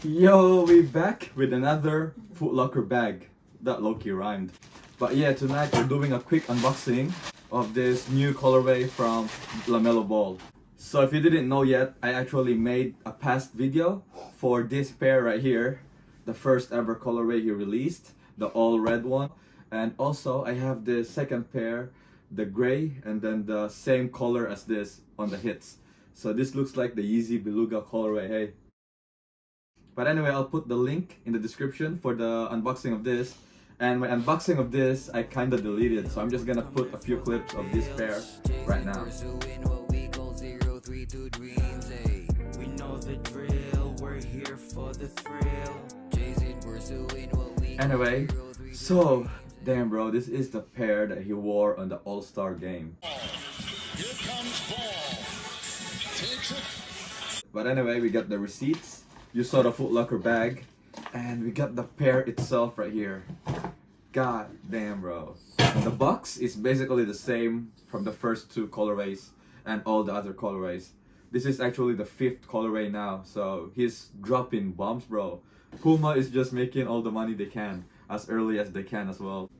Yo, we back with another Foot Locker bag. That low-key rhymed. But yeah, tonight we're doing a quick unboxing of this new colorway from Lamelo Ball. So if you didn't know yet, I actually made a past video for this pair right here. The first ever colorway he released, the all red one. And also I have the second pair, the gray, and then the same color as this on the hits. So this looks like the Yeezy Beluga colorway, hey. But anyway, I'll put the link in the description for the unboxing of this. And my unboxing of this, I kinda deleted, so I'm just gonna put a few clips of this pair right now. Anyway, so damn bro, this is the pair that he wore on the All-Star game. But anyway, we got the receipts. You saw the Foot Locker bag, and we got the pair itself right here. God damn bro. And the box is basically the same from the first two colorways and all the other colorways. This is actually the 5th colorway now, so he's dropping bombs bro. Puma is just making all the money they can as early as they can as well.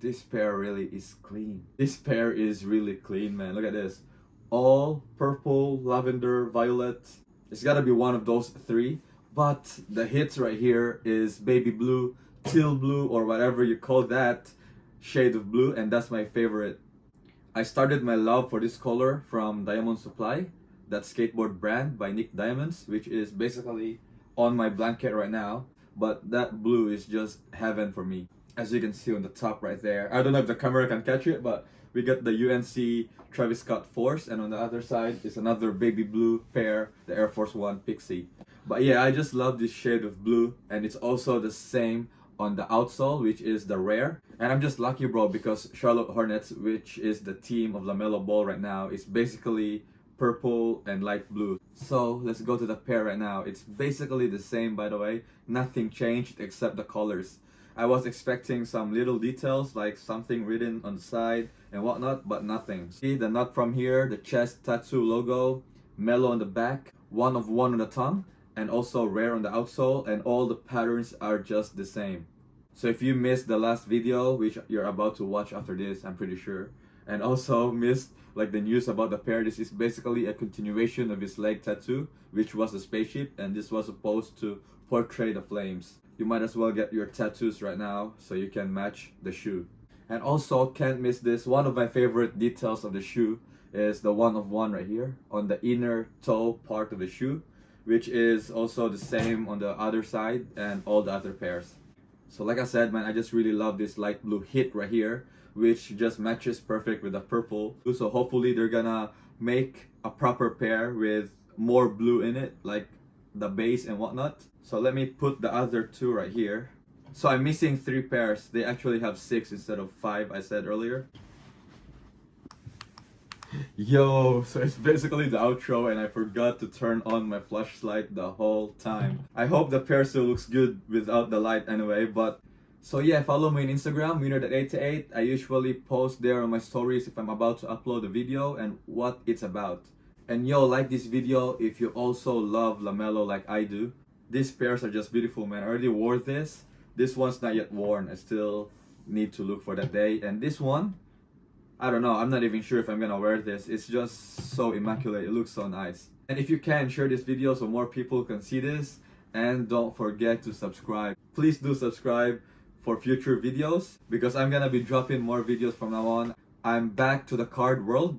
This pair really is clean. This pair is really clean, man. Look at this. All purple, lavender, violet. It's gotta be one of those three. But the hits right here is baby blue, teal blue, or whatever you call that shade of blue, and that's my favorite. I started my love for this color from Diamond Supply, that skateboard brand by Nick Diamonds, which is basically on my blanket right now. But that blue is just heaven for me. As you can see on the top right there. I don't know if the camera can catch it, but we got the UNC Travis Scott Force, and on the other side is another baby blue pair, the Air Force One Pixie. But yeah, I just love this shade of blue, and it's also the same on the outsole, which is the rare. And I'm just lucky bro, because Charlotte Hornets, which is the team of Lamelo Ball right now, is basically purple and light blue. So let's go to the pair right now. It's basically the same, by the way. Nothing changed except the colors. I was expecting some little details like something written on the side and whatnot, but nothing. See the nut from here, the chest tattoo logo, Melo on the back, 1 of 1 on the tongue, and also rare on the outsole, and all the patterns are just the same. So if you missed the last video, which you're about to watch after this, I'm pretty sure, and also missed like the news about the pair, this is basically a continuation of his leg tattoo, which was a spaceship, and this was supposed to portray the flames. You might as well get your tattoos right now so you can match the shoe. And also, can't miss this, one of my favorite details of the shoe is the 1 of 1 right here on the inner toe part of the shoe, which is also the same on the other side and all the other pairs. So like I said, man, I just really love this light blue hit right here, which just matches perfect with the purple. So hopefully they're gonna make a proper pair with more blue in it, like the base and whatnot. So let me put the other two right here. So I'm missing 3 pairs. They actually have 6 instead of 5, I said earlier. Yo, so it's basically the outro, and I forgot to turn on my flashlight the whole time. I hope the pair still looks good without the light anyway, but so yeah, follow me on Instagram, winner.888. I usually post there on my stories if I'm about to upload a video and what it's about. And yo, like this video if you also love Lamelo like I do. These pairs are just beautiful, man. I already wore this. This one's not yet worn. I still need to look for that day. And this one, I don't know. I'm not even sure if I'm gonna wear this. It's just so immaculate. It looks so nice. And if you can, share this video so more people can see this. And don't forget to subscribe. Please do subscribe for future videos, because I'm gonna be dropping more videos from now on. I'm back to the card world.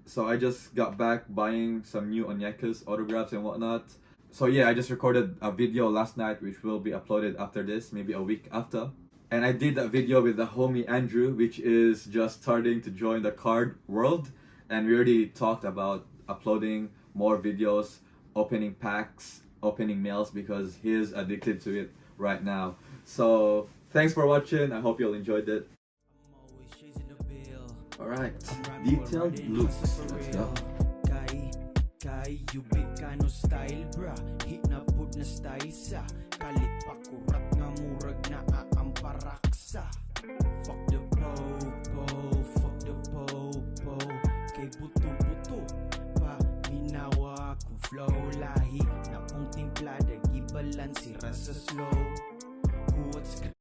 So I just got back buying some new Onyeka's autographs and whatnot. So yeah, I just recorded a video last night which will be uploaded after this, maybe a week after. And I did that video with the homie Andrew, which is just starting to join the card world. And we already talked about uploading more videos, opening packs, opening mails, because he's addicted to it right now. So thanks for watching. I hope you all enjoyed it. Alright, detailed looks. Let's go. You big kind of style, bruh. Hit na put na style sa kalit pakurat nga murag na aamparaksa. Fuck the po, fuck the po. Kay buto pa minawa ko flow lahi na kung balan sira sa slow. What's